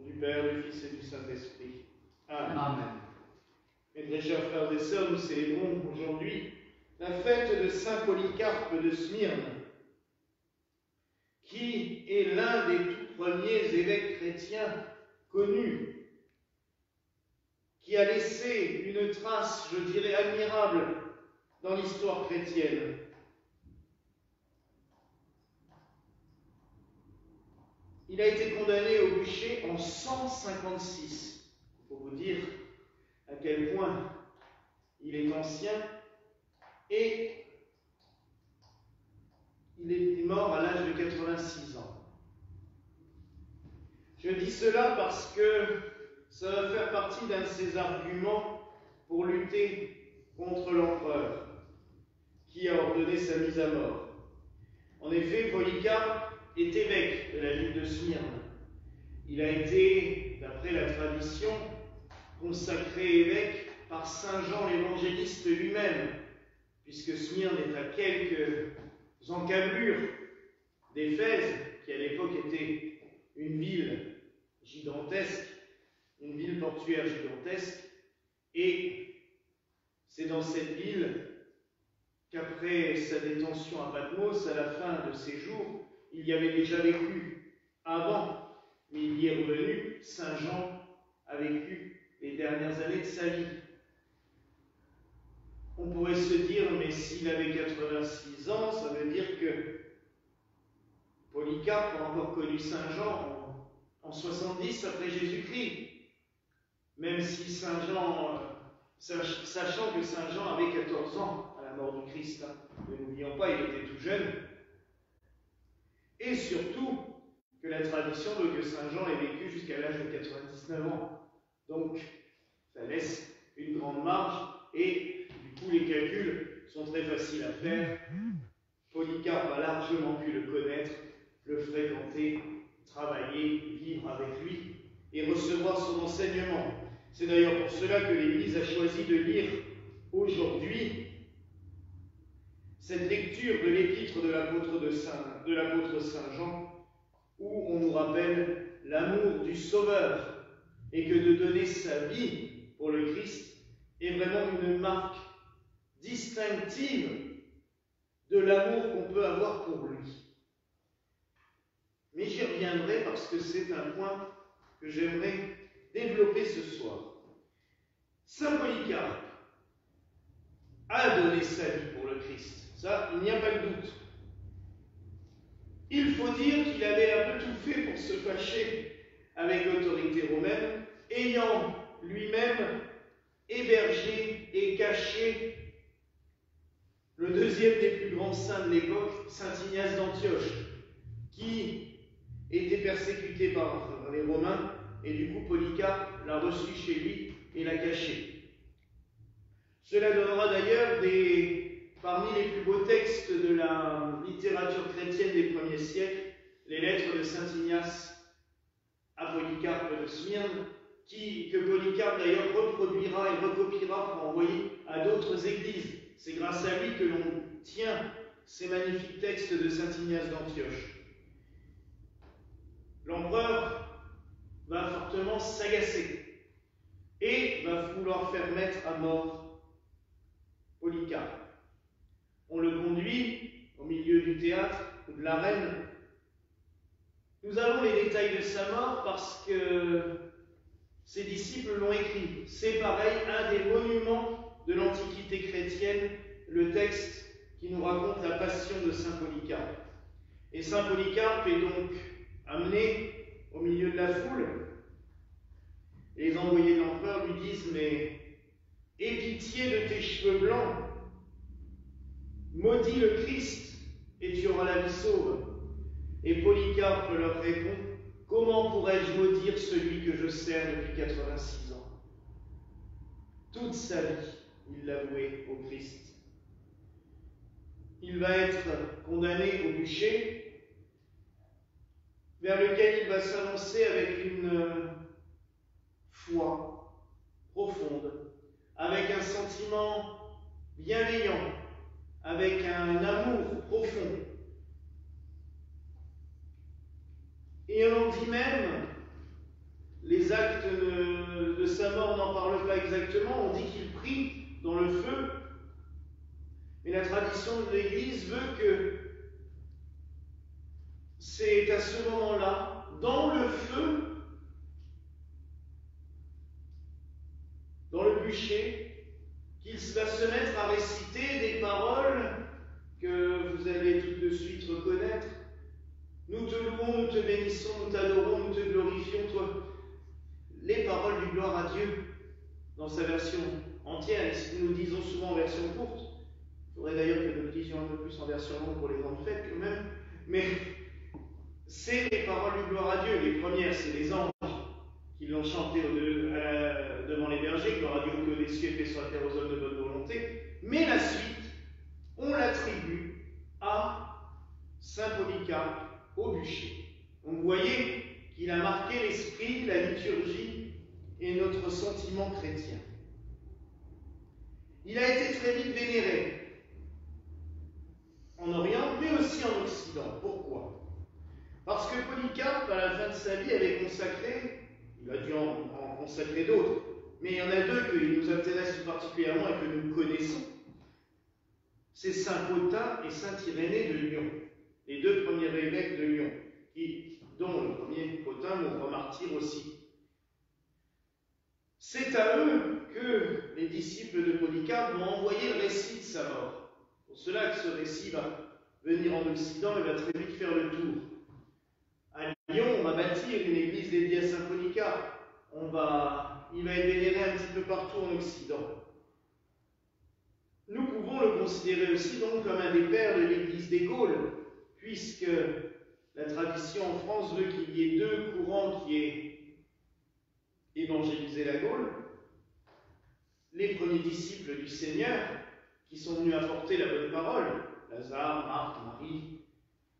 Du Père, du Fils et du Saint-Esprit. Amen. Amen. Mes très chers frères et sœurs, nous célébrons aujourd'hui la fête de Saint Polycarpe de Smyrne, qui est l'un des tout premiers évêques chrétiens connus, qui a laissé une trace, je dirais, admirable dans l'histoire chrétienne. Il a été condamné au bûcher en 156. Il faut vous dire à quel point il est ancien, et il est mort à l'âge de 86 ans. Je dis cela parce que ça va faire partie d'un de ses arguments pour lutter contre l'empereur qui a ordonné sa mise à mort. En effet, Polycarpe est évêque de la ville de Smyrne. Il a été, d'après la tradition, consacré évêque par Saint Jean l'évangéliste lui-même, puisque Smyrne est à quelques encablures d'Éphèse, qui à l'époque était une ville gigantesque, une ville portuaire gigantesque, et c'est dans cette ville qu'après sa détention à Patmos, à la fin de ses jours, il y avait déjà vécu avant, mais il y est revenu. Saint Jean a vécu les dernières années de sa vie. On pourrait se dire, mais s'il avait 86 ans, ça veut dire que Polycarpe a encore connu Saint Jean en 70 après Jésus-Christ. Même si Saint Jean, sachant que Saint Jean avait 14 ans à la mort du Christ, ne n'oublions pas, il était tout jeune. Et surtout, que la tradition veut que Saint Jean ait vécu jusqu'à l'âge de 99 ans. Donc, ça laisse une grande marge, et du coup, les calculs sont très faciles à faire. Polycarpe a largement pu le connaître, le fréquenter, travailler, vivre avec lui et recevoir son enseignement. C'est d'ailleurs pour cela que l'Église a choisi de lire aujourd'hui cette lecture de l'épître de l'apôtre Saint Jean, où on nous rappelle l'amour du Sauveur, et que de donner sa vie pour le Christ est vraiment une marque distinctive de l'amour qu'on peut avoir pour lui. Mais j'y reviendrai parce que c'est un point que j'aimerais développer ce soir. Saint Polycarpe a donné sa vie pour le Christ, ça, il n'y a pas de doute. Il faut dire qu'il avait un peu tout fait pour se fâcher avec l'autorité romaine, ayant lui-même hébergé et caché le deuxième des plus grands saints de l'époque, Saint Ignace d'Antioche, qui était persécuté par les Romains, et du coup Polycarpe l'a reçu chez lui et l'a caché. Cela donnera d'ailleurs parmi les plus beaux textes de la littérature chrétienne des premiers siècles, les lettres de Saint Ignace à Polycarpe de Smyrne, que Polycarpe d'ailleurs reproduira et recopiera pour envoyer à d'autres églises. C'est grâce à lui que l'on tient ces magnifiques textes de Saint Ignace d'Antioche. L'empereur va fortement s'agacer et va vouloir faire mettre à mort Polycarpe. On le conduit au milieu du théâtre ou de l'arène. Nous avons les détails de sa mort parce que ses disciples l'ont écrit. C'est pareil, un des monuments de l'Antiquité chrétienne, le texte qui nous raconte la passion de Saint Polycarpe. Et Saint Polycarpe est donc amené au milieu de la foule. Les envoyés de l'empereur lui disent « Mais aie pitié de tes cheveux blancs, maudis le Christ, et tu auras la vie sauve. » Et Polycarpe leur répond « Comment pourrais-je maudire celui que je sers depuis 86 ans ?» Toute sa vie, il l'a voué au Christ. Il va être condamné au bûcher, vers lequel il va s'annoncer avec une foi profonde, avec un sentiment bienveillant, avec un amour profond. Et on dit même les actes de sa mort n'en parlent pas exactement. On dit qu'il prit dans le feu. Mais la tradition de l'Église veut que c'est à ce moment-là, dans le feu, dans le bûcher, qu'il va se mettre à réciter des paroles que vous allez tout de suite reconnaître. Nous te louons, nous te bénissons, nous t'adorons, nous te glorifions, toi. Les paroles du gloire à Dieu, dans sa version entière, et si nous le disons souvent en version courte, il faudrait d'ailleurs que nous le disions un peu plus en version longue pour les grandes fêtes quand même, mais c'est les paroles du gloire à Dieu. Les premières, c'est les anges qui l'ont chanté devant les bergers, gloire à Dieu que les cieux et paix sur la terre aux hommes de bonne volonté, mais la suite, on l'attribue à Saint Polycarpe au bûcher. Donc vous voyez qu'il a marqué l'esprit, la liturgie et notre sentiment chrétien. Il a été très vite vénéré en Orient, mais aussi en Occident. Pourquoi? Parce que Polycarpe, à la fin de sa vie, avait consacré, il a dû en consacrer d'autres, mais il y en a deux qui nous intéressent particulièrement et que nous connaissons. C'est Saint Pothin et Saint Irénée de Lyon, les deux premiers évêques de Lyon, dont le premier Pothin mourra martyr aussi. C'est à eux que les disciples de Polycarpe vont envoyer le récit de sa mort. Pour cela que ce récit va venir en Occident et va très vite faire le tour. À Lyon, on va bâtir une église dédiée à Saint Polycarpe. Il va être vénéré un petit peu partout en Occident. Nous pouvons le considérer aussi donc comme un des pères de l'église des Gaules, puisque la tradition en France veut qu'il y ait deux courants qui aient évangélisé la Gaule. Les premiers disciples du Seigneur, qui sont venus apporter la bonne parole, Lazare, Marthe, Marie,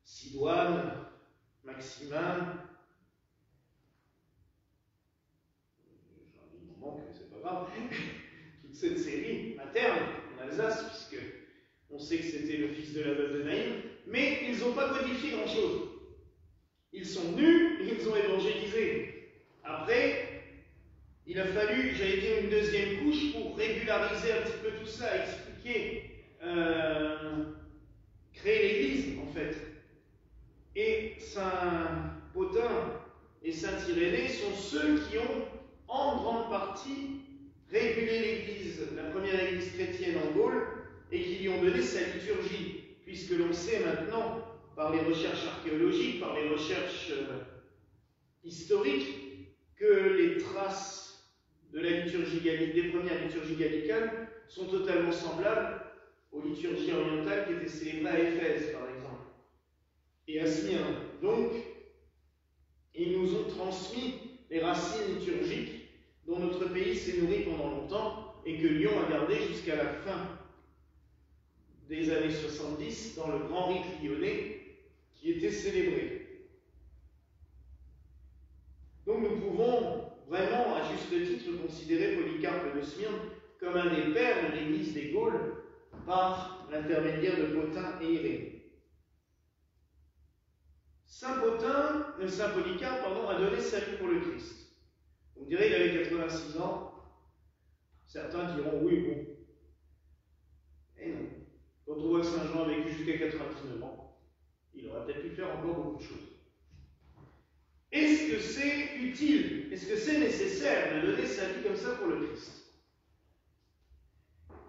Sidoine, Maximin, j'en dis mon manque, mais c'est pas grave, toute cette série materne en Alsace, puisque on sait que c'était le fils de la veuve de Naïm, mais ils n'ont pas codifié grand-chose. Ils sont venus et ils ont évangélisé. Après, il a fallu, j'allais dire, une deuxième couche pour régulariser un petit peu tout ça, expliquer, créer l'Église, en fait. Et Saint Pothin et Saint Irénée sont ceux qui ont, en grande partie, régulé l'Église, la première Église chrétienne en Gaule, et qui lui ont donné sa liturgie, puisque l'on sait maintenant, par les recherches archéologiques, par les recherches historiques, que les traces de la liturgie des premières liturgies gallicanes sont totalement semblables aux liturgies orientales qui étaient célébrées à Éphèse, par exemple, et à Smyrne. Donc, ils nous ont transmis les racines liturgiques dont notre pays s'est nourri pendant longtemps et que Lyon a gardé jusqu'à la fin des années 70 dans le grand rite lyonnais qui était célébré. Donc nous pouvons vraiment, à juste titre, considérer Polycarpe de Smyrne comme un des pères de l'Église des Gaules par l'intermédiaire de Pothin et Irénée. Saint Polycarpe a donné sa vie pour le Christ. On dirait qu'il avait 86 ans. Certains diront oui, bon. Et non. Quand on voit que Saint Jean a vécu jusqu'à 99 ans, il aurait peut-être pu faire encore beaucoup de choses. Est-ce que c'est utile? Est-ce que c'est nécessaire de donner sa vie comme ça pour le Christ?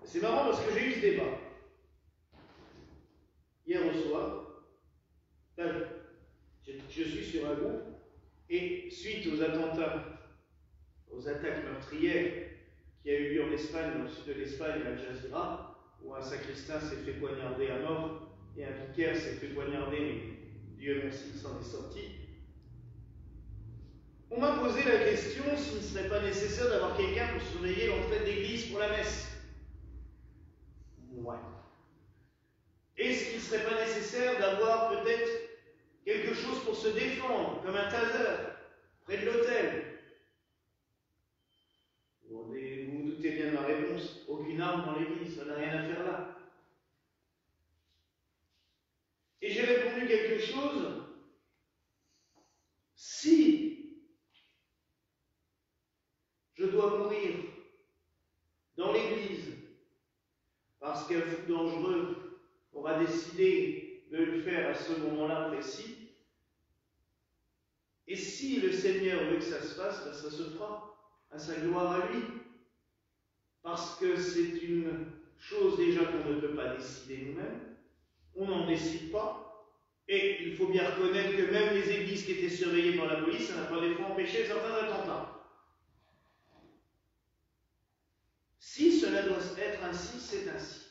C'est marrant parce que j'ai eu ce débat. Hier au soir, je suis sur un groupe, et suite aux attaques meurtrières qui a eu lieu en Espagne, dans le sud de l'Espagne, à Al Jazeera, où un sacristain s'est fait poignarder à mort, et un vicaire s'est fait poignarder, mais Dieu merci, il s'en est sorti. On m'a posé la question s'il ne serait pas nécessaire d'avoir quelqu'un pour surveiller l'entrée de l'église pour la messe. Ouais. Est-ce qu'il ne serait pas nécessaire d'avoir peut-être quelque chose pour se défendre, comme un taser, près de l'autel? Vous vous doutez bien de ma réponse. Aucune arme dans l'église, ça n'a rien à faire là. Et j'ai répondu quelque chose. Si parce qu'un fou dangereux aura décidé de le faire à ce moment-là précis. Et si le Seigneur veut que ça se fasse, ben ça se fera, à sa gloire à lui. Parce que c'est une chose déjà qu'on ne peut pas décider nous-mêmes, on n'en décide pas, et il faut bien reconnaître que même les églises qui étaient surveillées par la police, ça n'a pas des fois empêché certains attentats. Si cela doit être ainsi, c'est ainsi.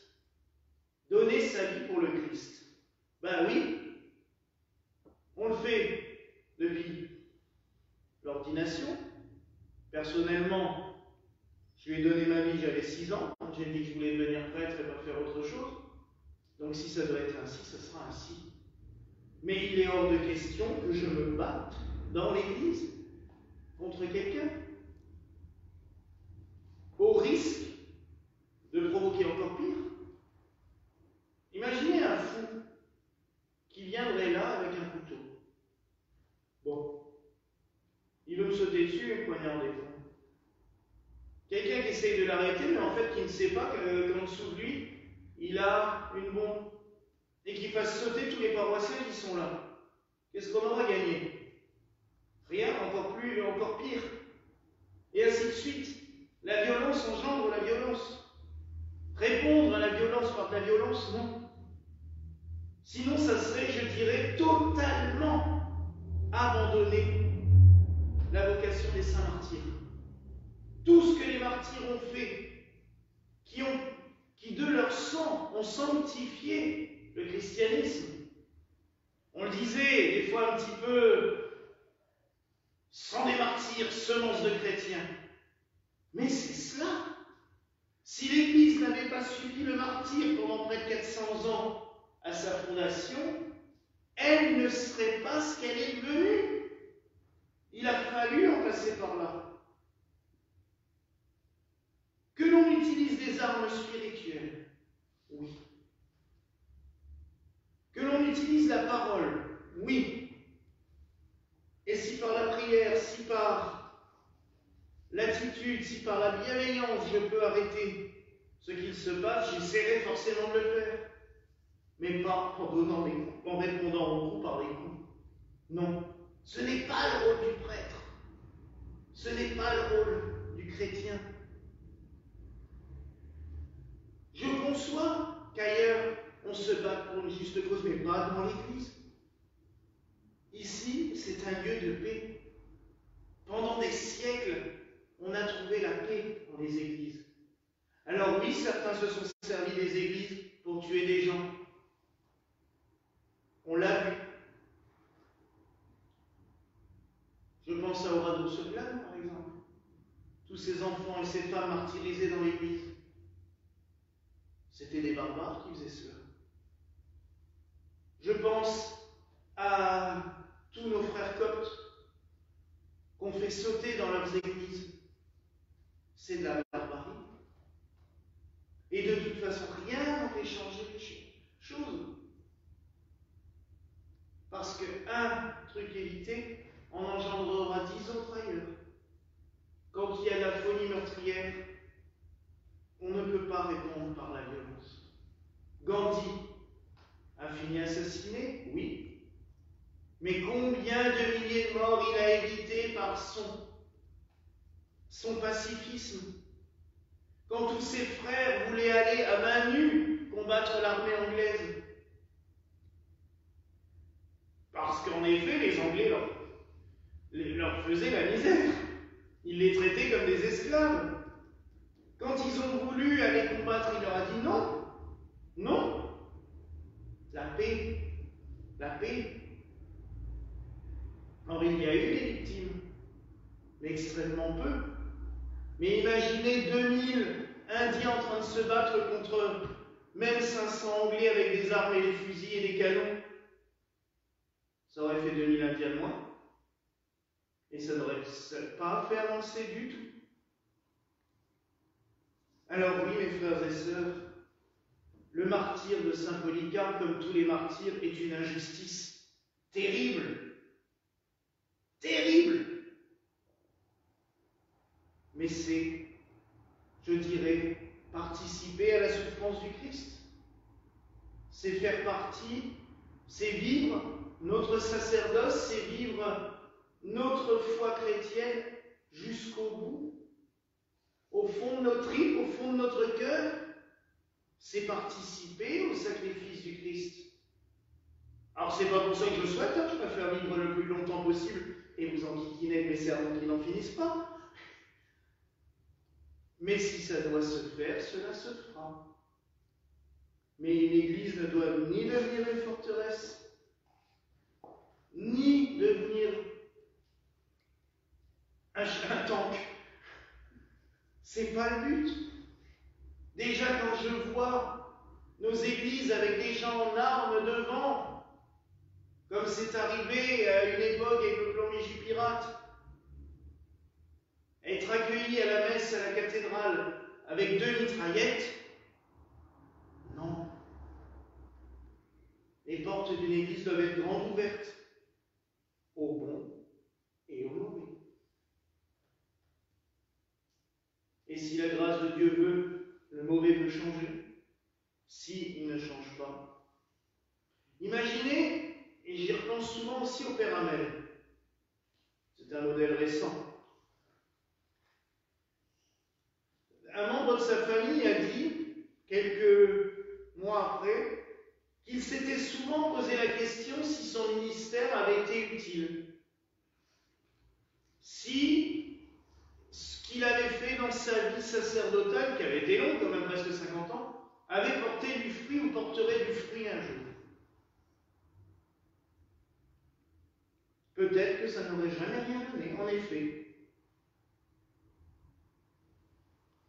Donner sa vie pour le Christ. Ben oui, on le fait depuis l'ordination. Personnellement, je lui ai donné ma vie, j'avais 6 ans. J'ai dit que je voulais devenir prêtre et pas faire autre chose. Donc si ça doit être ainsi, ça sera ainsi. Mais il est hors de question que je me batte dans l'Église contre quelqu'un, au risque de provoquer encore pire. Imaginez un fou qui viendrait là avec un couteau. Bon, il veut me sauter dessus et me poignarder. Quelqu'un qui essaye de l'arrêter, mais en fait qui ne sait pas qu'en dessous de lui, il a une bombe. Et qui fasse sauter tous les paroissiens qui sont là. Qu'est-ce qu'on aura gagné? Rien, encore pire. Et ainsi de suite. La violence engendre la violence. Répondre à la violence par de la violence, non. Sinon, ça serait, je dirais, totalement abandonner la vocation des saints martyrs. Tout ce que les martyrs ont fait, qui de leur sang ont sanctifié le christianisme. On le disait, des fois un petit peu, sang des martyrs, semence de chrétiens. Mais c'est cela. Si l'Église n'avait pas suivi le martyr pendant près de 400 ans à sa fondation, elle ne serait pas ce qu'elle est devenue. Il a fallu en passer par là. Que l'on utilise des armes spirituelles, oui. Que l'on utilise la parole, oui. Et si par la prière, si par l'attitude, si par la bienveillance, je peux arrêter ce qu'il se passe, j'essaierai forcément de le faire. Mais pas en répondant aux coups par les coups. Non, ce n'est pas le rôle du prêtre. Ce n'est pas le rôle du chrétien. Je conçois qu'ailleurs, on se bat pour une juste cause, mais pas dans l'Église. Ici, c'est un lieu de paix. Pendant des siècles, on a trouvé la paix dans les églises. Alors oui, certains se sont servis des églises pour tuer des gens. On l'a vu. Je pense à Oradour sur Glane, par exemple. Tous ces enfants et ces femmes martyrisés dans l'église. C'était des barbares qui faisaient cela. Je pense à tous nos frères coptes qu'on fait sauter dans leurs églises. C'est de la barbarie. Et de toute façon, rien n'en fait changer les choses. Parce qu'un truc évité en engendrera 10 autres ailleurs. Quand il y a la folie meurtrière, on ne peut pas répondre par la violence. Gandhi a fini assassiné, oui. Mais combien de milliers de morts il a évité par son pacifisme? Quand tous ses frères voulaient aller à main nue combattre l'armée anglaise. Parce qu'en effet, les Anglais leur faisaient la misère. Ils les traitaient comme des esclaves. Quand ils ont voulu aller combattre, il leur a dit non. Non. La paix. La paix. Or, il y a eu des victimes, mais extrêmement peu. Mais imaginez 2000 Indiens en train de se battre contre même 500 Anglais avec des armes et des fusils et des canons. Ça aurait fait 2000 Indiens de moins. Et ça n'aurait pas fait avancer du tout. Alors oui, mes frères et sœurs, le martyre de Saint Polycarpe, comme tous les martyrs, est une injustice terrible. Terrible. Mais c'est, je dirais, participer à la souffrance du Christ. C'est faire partie, c'est vivre notre sacerdoce, c'est vivre notre foi chrétienne jusqu'au bout. Au fond de nos tripes, au fond de notre cœur, c'est participer au sacrifice du Christ. Alors c'est pas pour ça que je souhaite, je préfère vivre le plus longtemps possible et vous enquiquiner mes sermons qui n'en finissent pas. Mais si ça doit se faire, cela se fera. Mais une église ne doit ni devenir une forteresse, ni devenir un tank. C'est pas le but. Déjà quand je vois nos églises avec des gens en armes devant, comme c'est arrivé à une époque avec le clan Vigipirate, être accueillis à la messe à la cathédrale avec 2 mitraillettes, non. Les portes d'une église doivent être grandes ouvertes, au bon et au mauvais. Et si la grâce de Dieu veut, le mauvais peut changer. S'il ne change pas. Imaginez, et j'y repense souvent aussi au Père Hamel, c'est un modèle récent. Un membre de sa famille a dit, quelques mois après, qu'il s'était souvent posé la question si son ministère avait été utile. Si ce qu'il avait fait dans sa vie sacerdotale, qui avait été longue, quand même presque 50 ans, avait porté du fruit ou porterait du fruit un jour. Peut-être que ça n'aurait jamais rien donné, en effet.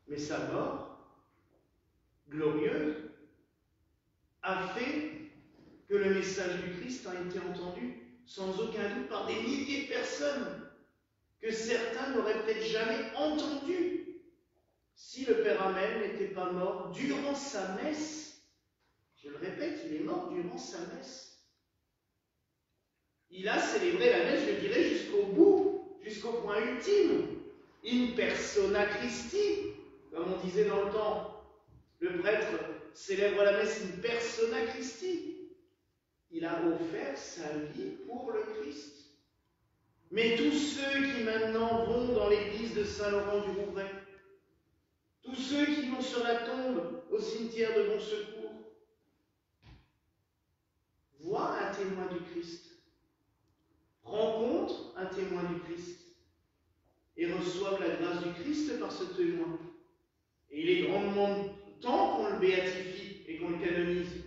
Mais sa mort, glorieuse, a fait que le message du Christ a été entendu sans aucun doute par des milliers de personnes que certains n'auraient peut-être jamais entendu si le Père Hamel n'était pas mort durant sa messe. Je le répète, il est mort durant sa messe. Il a célébré la messe, je dirais, jusqu'au bout, jusqu'au point ultime. In persona Christi, comme on disait dans le temps. Le prêtre célèbre la messe in persona Christi. Il a offert sa vie pour le Christ. Mais tous ceux qui maintenant vont dans l'église de Saint-Laurent-du-Rouvray, tous ceux qui vont sur la tombe au cimetière de Bon Secours, voient un témoin du Christ, rencontrent un témoin du Christ et reçoivent la grâce du Christ par ce témoin. Et il est grandement temps qu'on le béatifie et qu'on le canonise.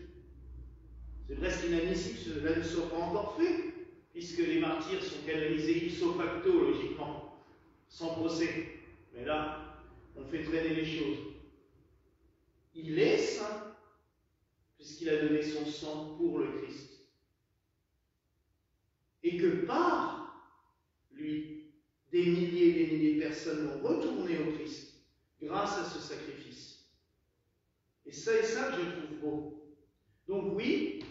C'est presque inadmissible que cela ne soit pas encore fait, puisque les martyrs sont canonisés ipso facto, logiquement, sans procès. Mais là, on fait traîner les choses. Il est saint, puisqu'il a donné son sang pour le Christ. Et que par lui, des milliers et des milliers de personnes vont retourner au Christ grâce à ce sacrifice. Et c'est ça que je trouve beau. Donc oui,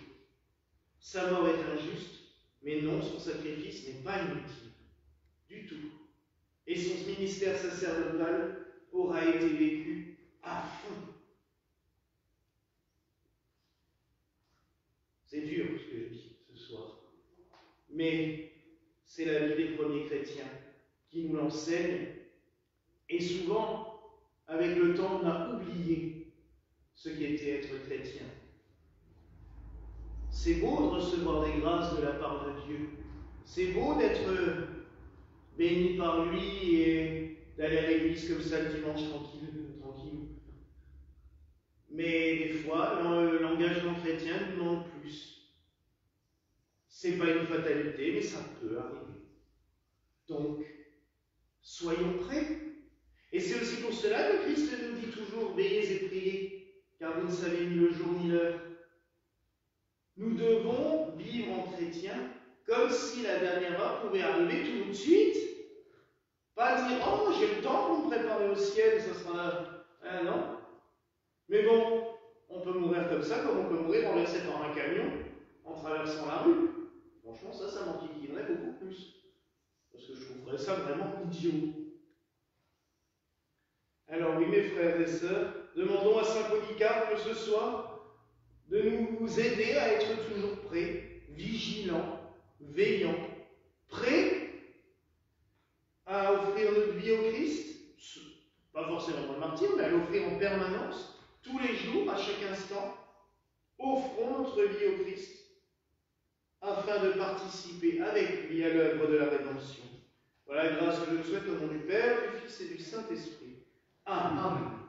sa mort est injuste, mais non, son sacrifice n'est pas inutile, du tout. Et son ministère sacerdotal aura été vécu à fond. C'est dur ce que je dis ce soir, mais c'est la vie des premiers chrétiens qui nous l'enseigne, et souvent, avec le temps, on a oublié ce qu'était être chrétien. C'est beau de recevoir des grâces de la part de Dieu. C'est beau d'être béni par lui et d'aller à l'église comme ça le dimanche tranquille. Mais des fois, l'engagement chrétien nous demande plus. C'est pas une fatalité, mais ça peut arriver. Donc, soyons prêts. Et c'est aussi pour cela que Christ nous dit toujours « Veillez et priez, car vous ne savez ni le jour ni l'heure ». Nous devons vivre en chrétien comme si la dernière heure pouvait arriver tout de suite. Pas dire « Oh, j'ai le temps pour me préparer au ciel, ça sera... » non. Mais bon, on peut mourir comme ça, comme on peut mourir renversé par un camion en traversant la rue. Franchement, ça m'enquiquinerait beaucoup plus. Parce que je trouverais ça vraiment idiot. Alors oui, mes frères et sœurs, demandons à saint Polycarpe ce soir de nous aider à être toujours prêts, vigilants, veillants, prêts à offrir notre vie au Christ, pas forcément dans le martyre, mais à l'offrir en permanence, tous les jours, à chaque instant. Offrons notre vie au Christ afin de participer avec lui à l'œuvre de la rédemption. Voilà la grâce que je souhaite au nom du Père, du Fils et du Saint-Esprit. Amen.